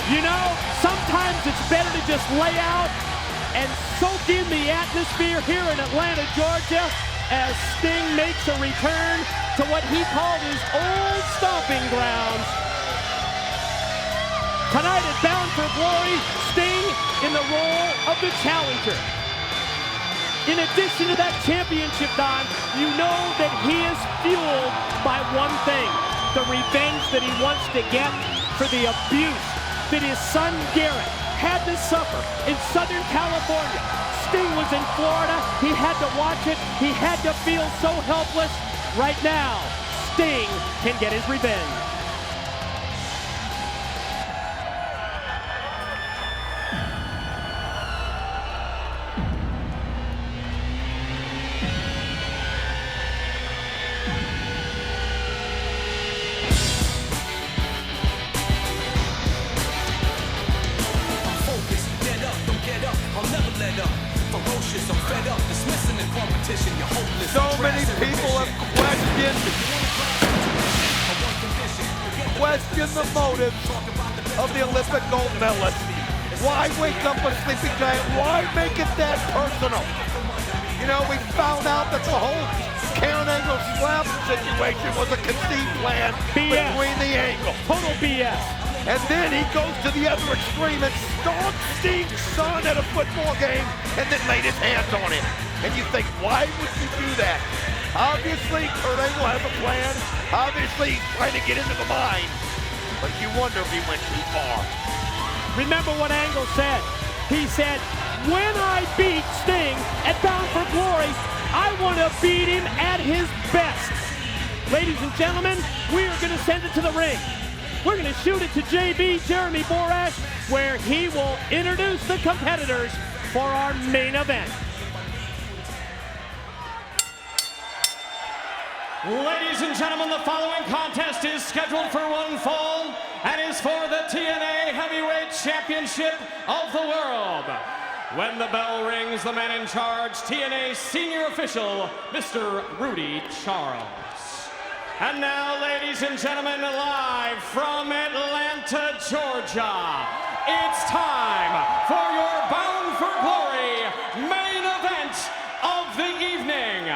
You know, sometimes it's better to just lay out and soak in the atmosphere here in Atlanta, Georgia, as Sting makes a return to what he called his old stomping grounds. Tonight at Bound for Glory, Sting in the role of the challenger. In addition to that championship, Don, you know that he is fueled by one thing, the revenge that he wants to get for the abuse that his son Garrett had to suffer in Southern California. Sting was in Florida. He had to watch it. He had to feel so helpless. Right now, Sting can get his revenge. So many people have questioned the motives of the Olympic gold medalist. Why wake up a sleeping giant? Why make it that personal? You know, we found out that the whole Karen Angle slap situation was a conceived plan between the Angles. Total BS. And then he goes to the other extreme and stalked Sting's son at a football game and then laid his hands on him. And you think, why would you do that? Obviously, Kurt Angle has a plan. Obviously, he's trying to get into the mind. But you wonder if he went too far. Remember what Angle said. He said, when I beat Sting at Bound for Glory, I want to beat him at his best. Ladies and gentlemen, we are going to send it to the ring. We're going to shoot it to JB, Jeremy Borash, where he will introduce the competitors for our main event. Ladies and gentlemen, the following contest is scheduled for one fall and is for the TNA Heavyweight Championship of the World. When the bell rings, the man in charge, TNA Senior Official, Mr. Rudy Charles. And now, ladies and gentlemen, live from Atlanta, Georgia, it's time for your Bound for Glory main event of the evening.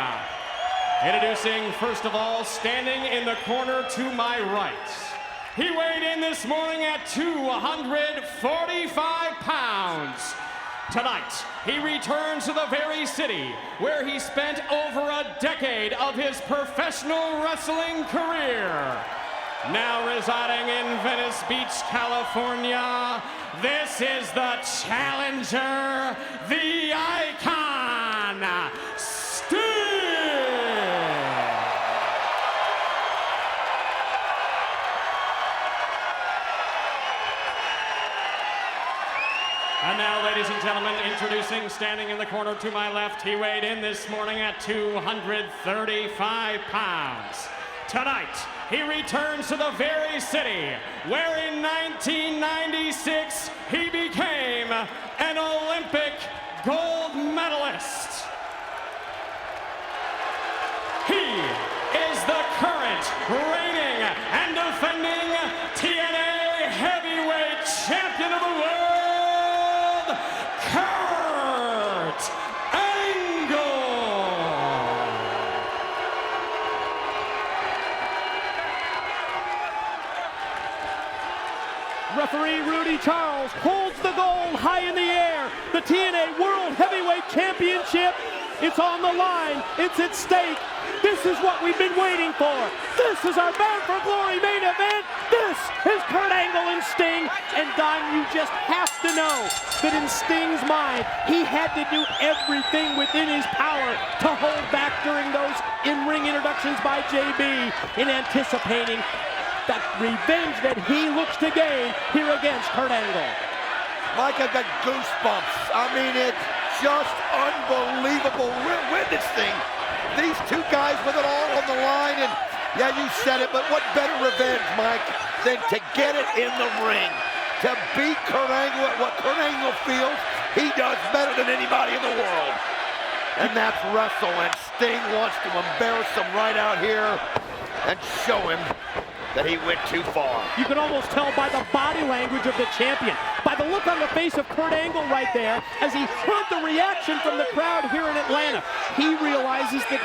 Introducing, first of all, standing in the corner to my right. He weighed in this morning at 245 pounds. Tonight, he returns to the very city where he spent over a decade of his professional wrestling career. Now residing in Venice Beach, California, this is the challenger, the icon, Sting! And now, ladies and gentlemen, introducing, standing in the corner to my left, he weighed in this morning at 235 pounds. Tonight, he returns to the very city where in 1996, he became an Olympic gold medalist. He is the current reigning and defending TNA Heavyweight Champion of the World, Kurt Angle! Referee Rudy Charles holds the gold high in the air. The TNA World Heavyweight Championship, it's on the line, it's at stake. This is what we've been waiting for. This is our Bound for Glory main event. This is Kurt Angle and Sting. And Don, you just have to know that in Sting's mind, he had to do everything within his power to hold back during those in-ring introductions by JB in anticipating that revenge that he looks to gain here against Kurt Angle. Mike, I've got goosebumps. I mean, it's just unbelievable witnessing these two guys with it all on the line. And yeah, you said it, but what better revenge, Mike, than to get it in the ring? To beat Kurt Angle at what Kurt Angle feels he does better than anybody in the world. And that's wrestle, and Sting wants to embarrass him right out here and show him that he went too far. You can almost tell by the body language of the champion, by the look on the face of Kurt Angle right there, as he heard the reaction from the crowd here in Atlanta. He realizes that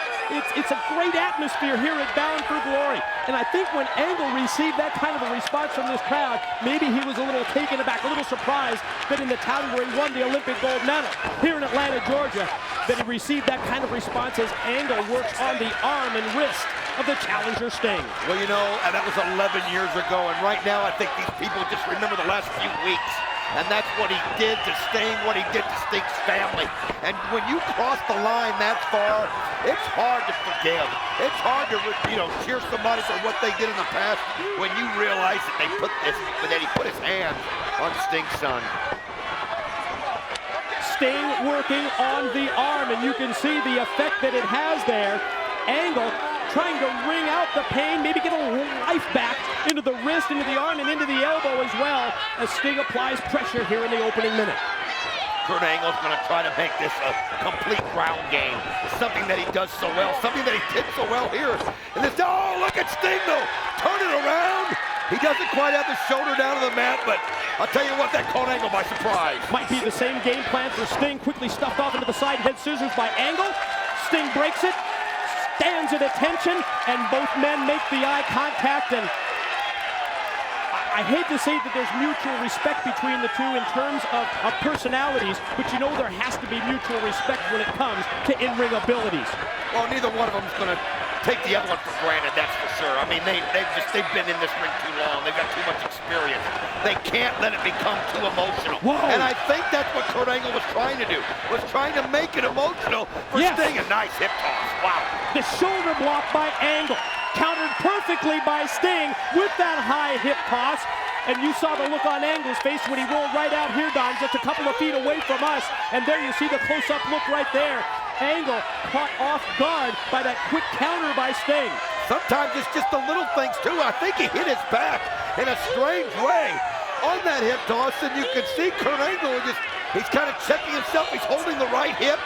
it's a great atmosphere here at Bound for Glory. And I think when Angle received that kind of a response from this crowd, maybe he was a little taken aback, a little surprised that in the town where he won the Olympic gold medal here in Atlanta, Georgia, that he received that kind of response as Angle works on the arm and wrist of the challenger Sting. Well, you know, and that was 11 years ago, and right now I think these people just remember the last few weeks. And that's what he did to Sting, what he did to Sting's family. And when you cross the line that far, it's hard to forgive. It's hard to, cheer somebody for what they did in the past when you realize that he put his hand on Sting's son. Sting working on the arm, and you can see the effect that it has there. Angle trying to wring out the pain, maybe get a little life back into the wrist, into the arm, and into the elbow as well, as Sting applies pressure here in the opening minute. Kurt Angle's going to try to make this a complete ground game. Something that he does so well, something that he did so well here. And this, oh, look at Sting though, turn it around. He doesn't quite have the shoulder down to the mat, but I'll tell you what, that caught Angle by surprise. Might be the same game plan for Sting, quickly stuffed off into the side head scissors by Angle. Sting breaks it, stands at attention, and both men make the eye contact, and I hate to say that there's mutual respect between the two in terms of personalities, but you know there has to be mutual respect when it comes to in-ring abilities. Well, neither one of them is going to take the other one for granted, that's for sure. I mean, they've been in this ring too long. They've got too much experience. They can't let it become too emotional. Whoa. And I think that's what Kurt Angle was trying to do, was trying to make it emotional for Sting. A nice hip toss. Wow. The shoulder block by Angle, countered perfectly by Sting with that high hip toss. And you saw the look on Angle's face when he rolled right out here, Don, just a couple of feet away from us. And there you see the close-up look right there. Angle caught off guard by that quick counter by Sting. Sometimes it's just the little things, too. I think he hit his back in a strange way on that hip toss, and you can see Kurt Angle he's kind of checking himself. He's holding the right hip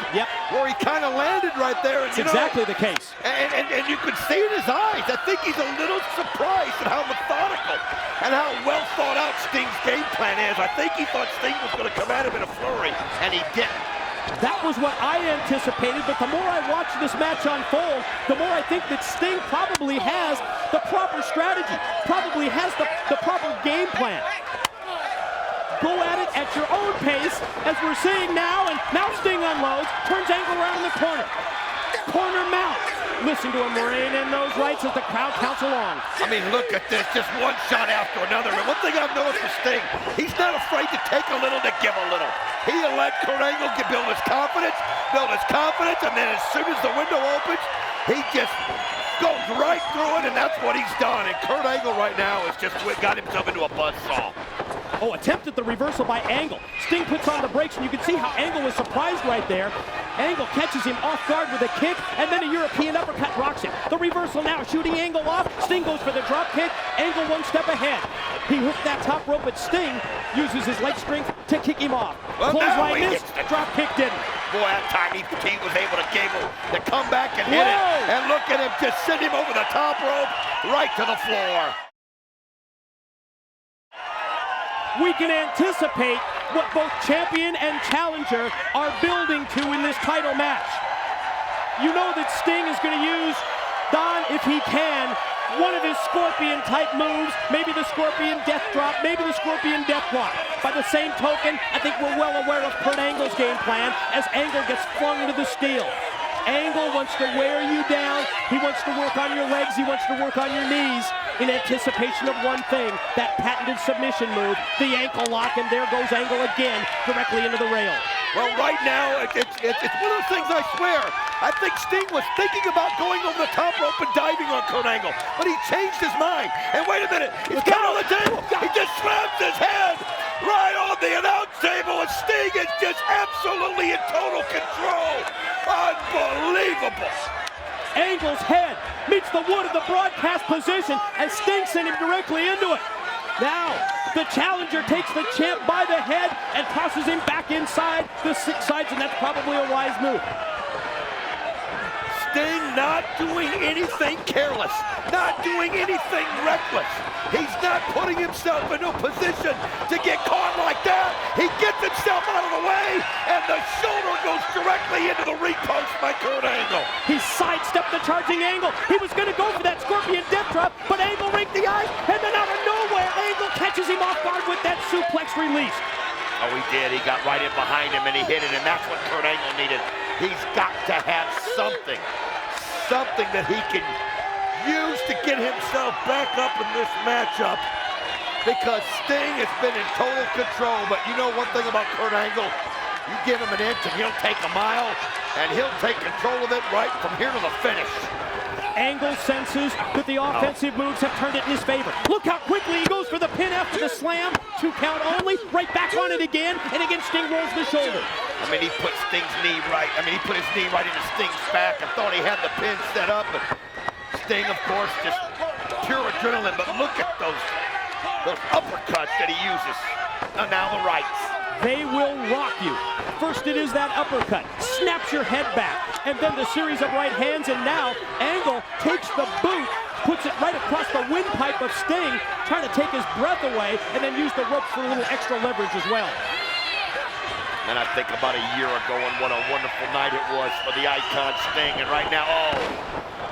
where he kind of landed right there. And, it's exactly the case. And you could see in his eyes, I think he's a little surprised at how methodical and how well thought out Sting's game plan is. I think he thought Sting was going to come at him in a flurry, and he didn't. That was what I anticipated, but the more I watch this match unfold, the more I think that Sting probably has the proper strategy, probably has the proper game plan. Go at it at your own pace, as we're seeing now, and now Sting unloads, turns Angle around in the corner. Corner mount. Listen to him rain in those rights as the crowd counts along. I mean, look at this, just one shot after another. And one thing I've noticed with Sting, he's not afraid to take a little to give a little. He'll let Kurt Angle build his confidence, and then as soon as the window opens, he just goes right through it, and that's what he's done. And Kurt Angle right now has just got himself into a buzzsaw. Oh, attempted the reversal by Angle. Sting puts on the brakes, and you can see how Angle was surprised right there. Angle catches him off guard with a kick, and then a European uppercut rocks him. The reversal now, shooting Angle off. Sting goes for the drop kick. Angle one step ahead. He hooked that top rope, but Sting uses his leg strength to kick him off. Well, clothesline missed, drop kick didn't. Boy, that time he was able to come back and hit it. And look at him just send him over the top rope, right to the floor. We can anticipate what both champion and challenger are building to in this title match. You know that Sting is going to use, Don, if he can, one of his Scorpion-type moves, maybe the Scorpion Death Drop, maybe the Scorpion Death Walk. By the same token, I think we're well aware of Kurt Angle's game plan as Angle gets flung into the steel. Angle wants to wear you down. He wants to work on your legs. He wants to work on your knees in anticipation of one thing, that patented submission move, the ankle lock, and there goes Angle again, directly into the rail. Well, right now, it's one of those things, I swear. I think Sting was thinking about going over the top rope and diving on Kurt Angle, but he changed his mind. And wait a minute, he's got on the table. He just slams his head right on the announce table, and Sting is just absolutely in total control. Unbelievable. Angle's head meets the wood of the broadcast position, and Sting sent him directly into it. Now, the challenger takes the champ by the head and tosses him back inside the 6 sides, and that's probably a wise move. Sting not doing anything careless, not doing anything reckless. He's not putting himself in a position to get caught like that. He gets himself out of the way, and the shoulder goes directly into the repost by Kurt Angle. He sidestepped the charging Angle. He was going to go for that Scorpion Death Drop, but Angle raked the eyes, and then out of nowhere, Angle catches him off guard with that suplex release. Oh, he did. He got right in behind him, and he hit it, and that's what Kurt Angle needed. He's got to have something that he can use to get himself back up in this matchup, because Sting has been in total control. But you know one thing about Kurt Angle, you give him an inch and he'll take a mile, and he'll take control of it right from here to the finish. Angle senses that the offensive moves have turned it in his favor. Look how quickly he goes for the pin after the slam. 2 count only, right back on it again, and again Sting rolls the shoulder. I mean, he put Sting's knee right. I mean, he put his knee right into Sting's back. I thought he had the pin set up, but Sting, of course, just pure adrenaline. But look at those uppercuts that he uses. Now the rights. They will rock you. First it is that uppercut, snaps your head back, and then the series of right hands, and now Angle takes the boot, puts it right across the windpipe of Sting, trying to take his breath away, and then use the ropes for a little extra leverage as well. And I think about a year ago, and what a wonderful night it was for the icon Sting, and right now,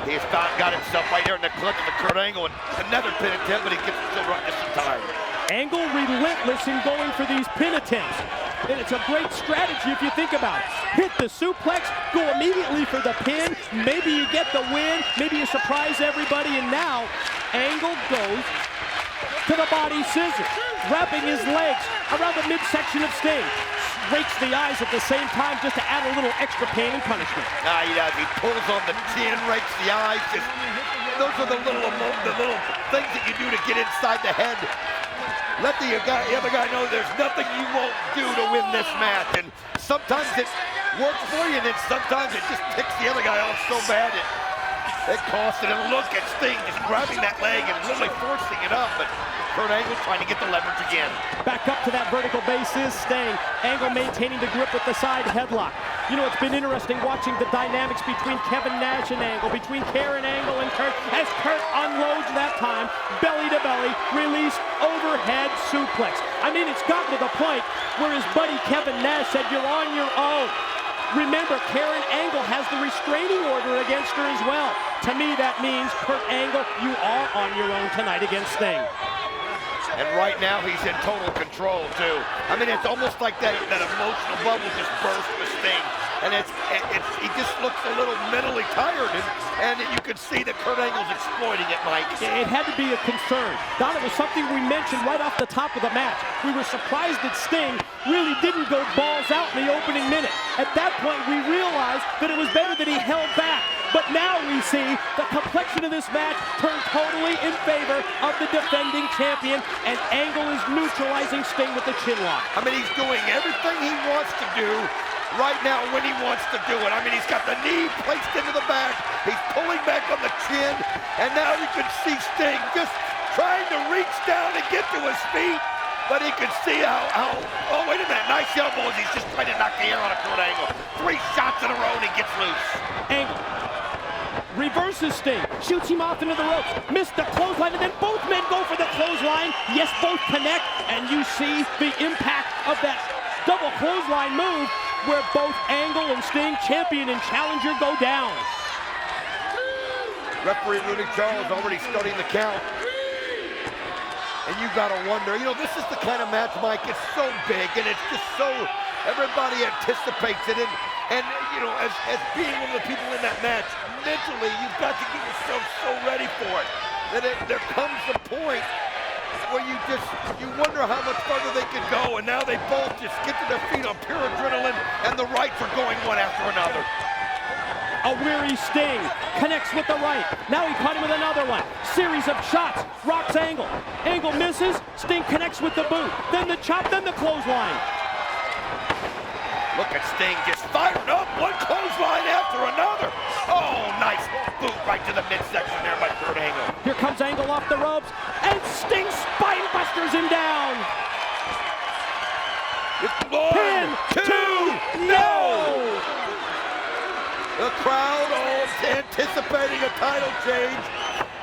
he's got himself right there in the clutch of the Kurt Angle, and another pin attempt, but he gets still right this time. Angle relentless in going for these pin attempts. And it's a great strategy if you think about it. Hit the suplex, go immediately for the pin. Maybe you get the win, maybe you surprise everybody, and now Angle goes to the body scissors, wrapping his legs around the midsection of Sting. Rakes the eyes at the same time just to add a little extra pain and punishment. He does. He pulls on the chin, rakes the eyes. Those are the little things that you do to get inside the head. Let the other guy know there's nothing you won't do to win this match. And sometimes it works for you, and then sometimes it just ticks the other guy off so bad it costs it. And look at Sting just grabbing that leg and literally forcing it up. But Kurt Angle trying to get the leverage again. Back up to that vertical base is Sting. Angle maintaining the grip with the side headlock. You know, it's been interesting watching the dynamics between Kevin Nash and Angle, between Karen Angle and Kurt, as Kurt unloads that time, belly to belly, release, overhead suplex. I mean, it's gotten to the point where his buddy Kevin Nash said, "You're on your own." Remember, Karen Angle has the restraining order against her as well. To me, that means, Kurt Angle, you are on your own tonight against Sting. And right now, he's in total control, too. I mean, it's almost like that emotional bubble just burst with Sting. And he just looks a little mentally tired, and you can see that Kurt Angle's exploiting it, Mike. It had to be a concern. Don, it was something we mentioned right off the top of the match. We were surprised that Sting really didn't go balls out in the opening minute. At that point, we realized that it was better that he held back. But now we see the complexion of this match turn totally in favor of the defending champion, and Angle is neutralizing Sting with the chin lock. I mean, he's doing everything he wants to do right now when he wants to do it. I mean, he's got the knee placed into the back, he's pulling back on the chin, and now you can see Sting just trying to reach down and get to his feet. But he can see how oh, wait a minute, nice elbow as he's just trying to knock the air out of Kurt Angle. 3 shots in a row and he gets loose. Angle reverses Sting, shoots him off into the ropes, missed the clothesline, and then both men go for the clothesline. Yes, both connect, and you see the impact of that double clothesline move where both Angle and Sting, champion and challenger, go down. Referee Rudy Charles already starting the count. And you gotta wonder, you know, this is the kind of match, Mike, it's so big, and it's just so, everybody anticipates it, and you know, as being one of the people in that match, mentally, you've got to get yourself so ready for it, that there comes a point where you wonder how much further they could go, and now they both just get to their feet on pure adrenaline, and the rights are going one after another. A weary Sting connects with the right. Now he caught him with another one. Series of shots. Rocks Angle. Angle misses. Sting connects with the boot. Then the chop, then the clothesline. Look at Sting just fired up. One clothesline after another. Oh, nice boot right to the midsection there by Kurt Angle. Here comes Angle off the ropes. And Sting spine busters him down. It's 1, 2, no! The crowd all anticipating a title change,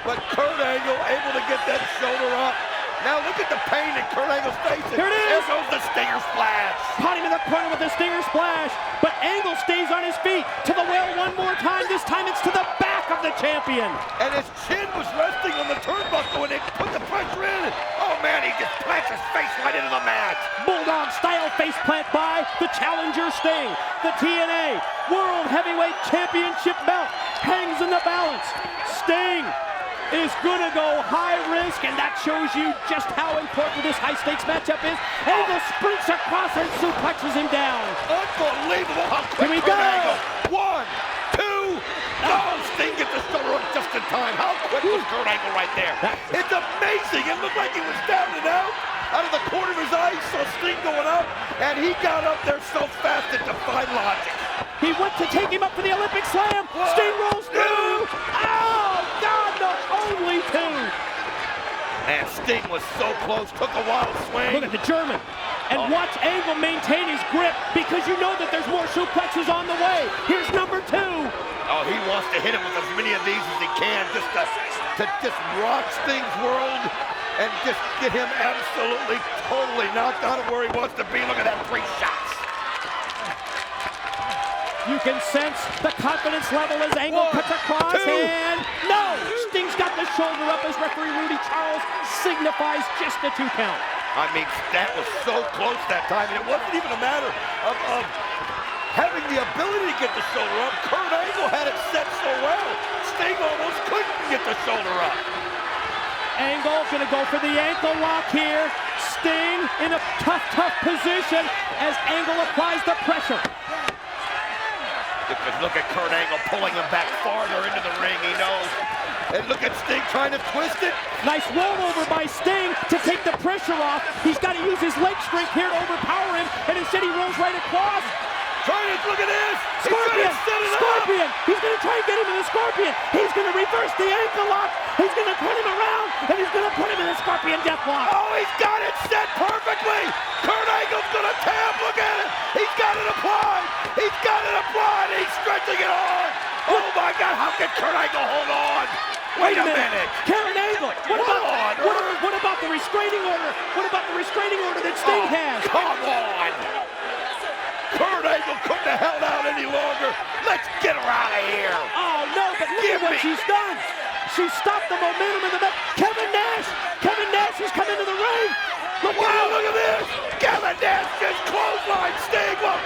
but Kurt Angle able to get that shoulder up. Now look at the pain in Kurt Angle's face. Here it is. There goes the Stinger Splash. Caught him in the corner with the Stinger Splash, but Angle stays on his feet. To the well one more time. This time it's to the back of the champion. And his chin was resting on the turnbuckle when it put the pressure in. Oh man, he just plants his face right into the mat. Bulldog style face plant by the challenger Sting. The TNA World Heavyweight Championship belt hangs in the balance. Sting is gonna go high risk, and that shows you just how important this high stakes matchup is. Angle sprints across and suplexes him down. Unbelievable how quick Here we Kurt go. Angle. 1, 2. Oh, Sting gets the shoulder up just in time. How quick was Kurt Angle right there? It's amazing. It looked like he was down and out. Out of the corner of his eye, he saw Sting going up, and he got up there so fast it defied logic. He went to take him up for the Olympic Slam. Sting rolls through. Oh, God, the only two. And Sting was so close, took a wild swing. Look at the German. And watch Angle maintain his grip, because you know that there's more suplexes on the way. Here's number 2. Oh, he wants to hit him with as many of these as he can, just to just rock Sting's world and just get him absolutely, totally knocked out of where he wants to be. Look at that, 3 shots. You can sense the confidence level as Angle cuts across, 2. and no! Sting's got the shoulder up as referee Rudy Charles signifies just a 2 count. I mean, that was so close that time, and it wasn't even a matter of having the ability to get the shoulder up. Kurt Angle had it set so well, Sting almost couldn't get the shoulder up. Angle gonna go for the ankle lock here. Sting in a tough position as Angle applies the pressure. Because look at Kurt Angle pulling him back farther into the ring, he knows. And look at Sting trying to twist it. Nice rollover by Sting to take the pressure off. He's got to use his leg strength here to overpower him, and instead he rolls right across. Trying to, look at this. Scorpion! He's set it Scorpion! up. He's going to try and get him in the Scorpion. He's going to reverse the ankle lock. He's going to turn him around, and he's going to put him in the Scorpion deathlock. Oh, he's got it set perfectly. Kurt Angle's going to tap. Look at it. He's got it applied. He's got it applied. He's stretching it on. Oh, my God. How can Kurt Angle hold on? Wait a minute. Karen Angle. What about the restraining order? What about the restraining order that Sting has? Come on. Kurt Angle couldn't have held out any longer. Let's get her out of here. Oh, no, but look at what she's done. She stopped the momentum of the match. Kevin Nash has come into the ring. Look at this. Kevin Nash just clothesline Sting. Well,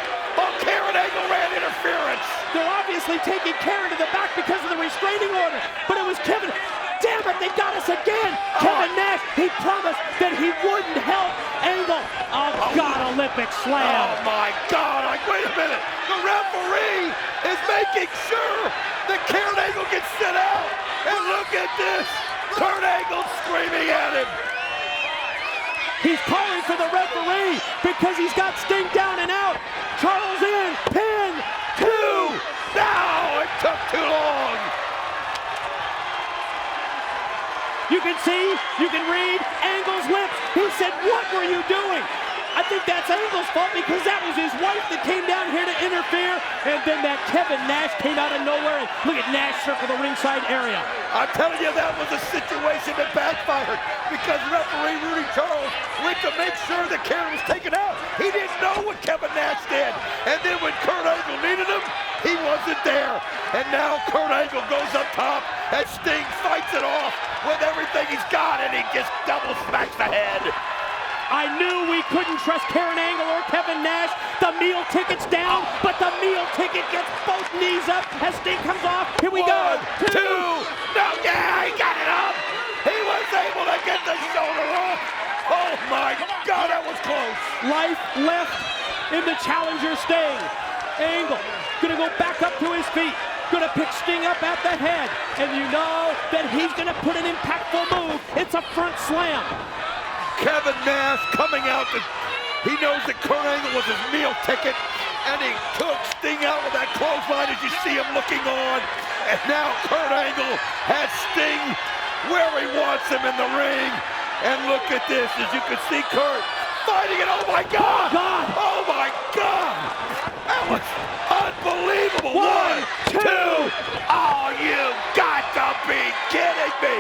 Karen Angle ran interference. They're obviously taking Karen to the back because of the restraining order, but it was Kevin. Damn it, they got us again. Kevin Nash, he promised that he wouldn't help Angle. Oh, God, Olympic Slam. Oh, my God. Wait a minute. The referee is making sure that Karen Angle gets set out. And look at this. Kurt Angle screaming at him. He's calling for the referee because he's got Sting down and out. Charles in, pin, 2. No, it took too long. You can see, you can read Angle's lips. He said, "What were you doing?" I think that's Angle's fault because that was his wife that came down here to interfere, and then that Kevin Nash came out of nowhere, and look at Nash circle the ringside area. I'm telling you, that was a situation that backfired because referee Rudy Charles went to make sure that Karen was taken out. He didn't know what Kevin Nash did, and then when Kurt Angle needed him, he wasn't there. And now Kurt Angle goes up top, and Sting fights it off with everything he's got, and he just double smacks the head. I knew we couldn't trust Karen Angle or Kevin Nash. The meal ticket's down, but the meal ticket gets both knees up as Sting comes off. Here we go. 1, 2. No, yeah, he got it up. He was able to get the shoulder off. Oh, my God, that was close. Life left in the challenger Sting. Angle gonna go back up to his feet. Gonna pick Sting up at the head. And you know that he's gonna put an impactful move. It's a front slam. Kevin Nash coming out. He knows that Kurt Angle was his meal ticket, and he took Sting out with that clothesline as you see him looking on. And now Kurt Angle has Sting where he wants him in the ring. And look at this, as you can see Kurt fighting it. Oh my God! God! Oh my God! That was Unbelievable. One, two. Oh, you got to be kidding me.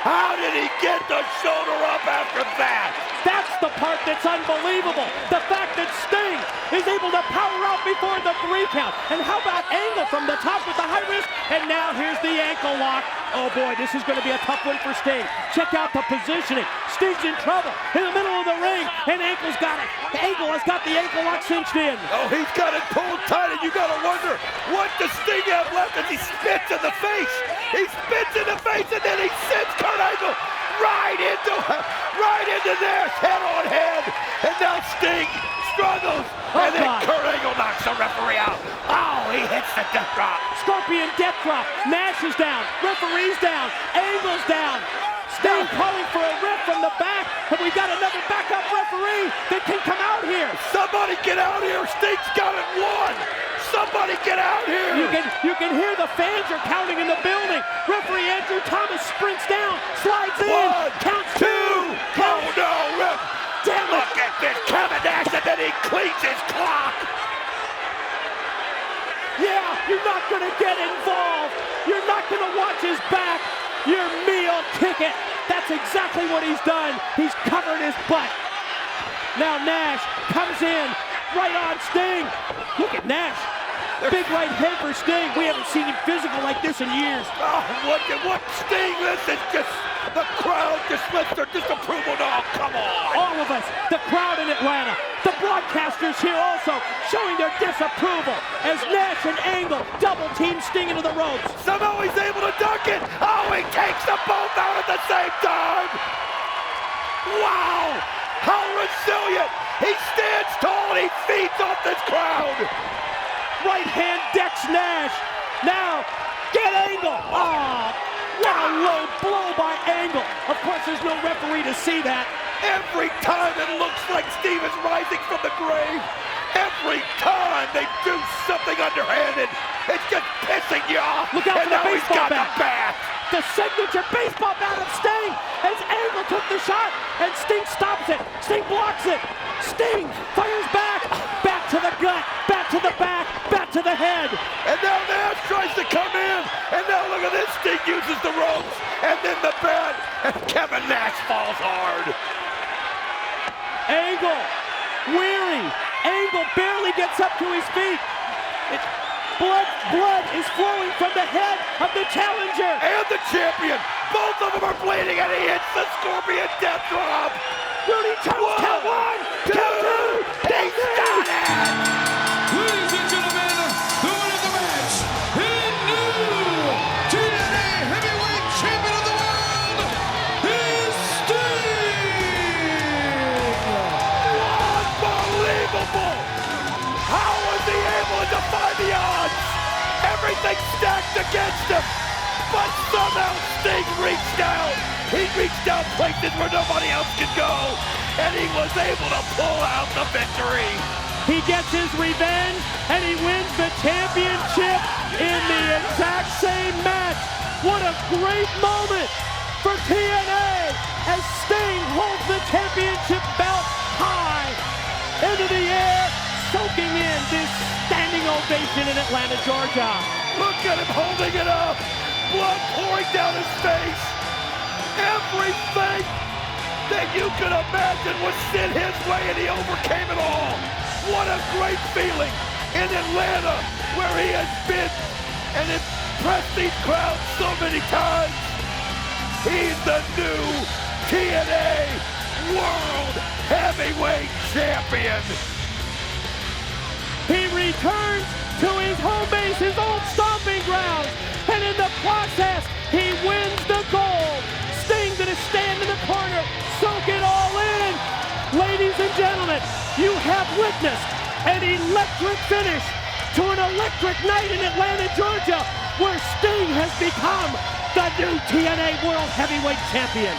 How did he get the shoulder up after that? That's the part that's unbelievable. The fact that Sting is able to power out before the 3 count. And how about Angle from the top with the high risk? And now here's the ankle lock. Oh boy, this is going to be a tough one for Sting. Check out the positioning. Sting's in trouble in the middle of the ring, and Angle's got it. Angle has got the ankle lock cinched in. Oh, he's got it pulled tight, and you got to wonder, what does Sting have left as he spits in the face? He spits in the face, and then he sends Kurt Angle right into there, head on head. And now Sting struggles, and then God. Kurt Angle knocks the referee out. Oh, he hits the death drop. Scorpion death drop. Nash is down. Referee's down. Angle's down. Sting calling for a ref from the back, and we got another backup referee that can come out here. Somebody get out here. Sting's got it won. Somebody get out here. You can hear the fans are counting in the building. Referee Andrew Thomas sprints down, slides in, One, counts two. Count. Oh, no, ref. Damn it. Look at this. Kevin Nash, and then he cleans his clock. Yeah, you're not going to get involved. You're not going to watch his back. Your meal ticket. That's exactly what he's done. He's covered his butt. Now Nash comes in right on Sting. Look at Nash. Big right hand for Sting. We haven't seen him physical like this in years. Oh, what Sting, this is just, the crowd just lets their disapproval. Oh, come on. All of us, the crowd in Atlanta, the broadcasters here also showing their disapproval as Nash and Angle double team Sting into the ropes. Somehow he's able to dunk it. Oh, he takes them both out at the same time. Wow, how resilient. He stands tall and he feeds off this crowd. Right hand decks Nash. Now, get Angle. Oh, what a low blow by Angle. Of course, there's no referee to see that. Every time it looks like Steve is rising from the grave. Every time they do something underhanded, it's just pissing you off. Look out and for the now he's baseball got bat. the bat. The signature baseball bat of Sting as Angle took the shot and Sting stops it. Sting blocks it. Sting fires back. Back to the gut. Back to the back. Back to the head. And now Nash tries to come in. And now look at this. Sting uses the ropes. And then the bat. And Kevin Nash falls hard. Angle. Weary. Angle barely gets up to his feet. Blood is flowing from the head of the challenger. And the champion. Both of them are bleeding, and he hits the Scorpion death drop. Rudy Charles, count 1, count 2. He's done it. Ladies and gentlemen, the winner of the match, and new TNA Heavyweight Champion of the World, is Sting! Unbelievable. How was he able to defy the odds? Everything stacked against him. But somehow Sting reached out. He reached out places where nobody else could go. And he was able to pull out the victory. He gets his revenge, and he wins the championship in the exact same match. What a great moment for TNA as Sting holds the championship belt high into the air, soaking in this standing ovation in Atlanta, Georgia. Look at him holding it up. Blood pouring down his face. Everything that you could imagine was sent his way, and he overcame it all. What a great feeling in Atlanta, where he has been and impressed these crowds so many times. He's the new TNA World Heavyweight Champion. He returns to his home base, his old stomping grounds, and in the process, he wins the gold. Sting gonna stand in the corner, soak it all in. Ladies and gentlemen, you have witnessed an electric finish to an electric night in Atlanta, Georgia, where Sting has become the new TNA World Heavyweight Champion.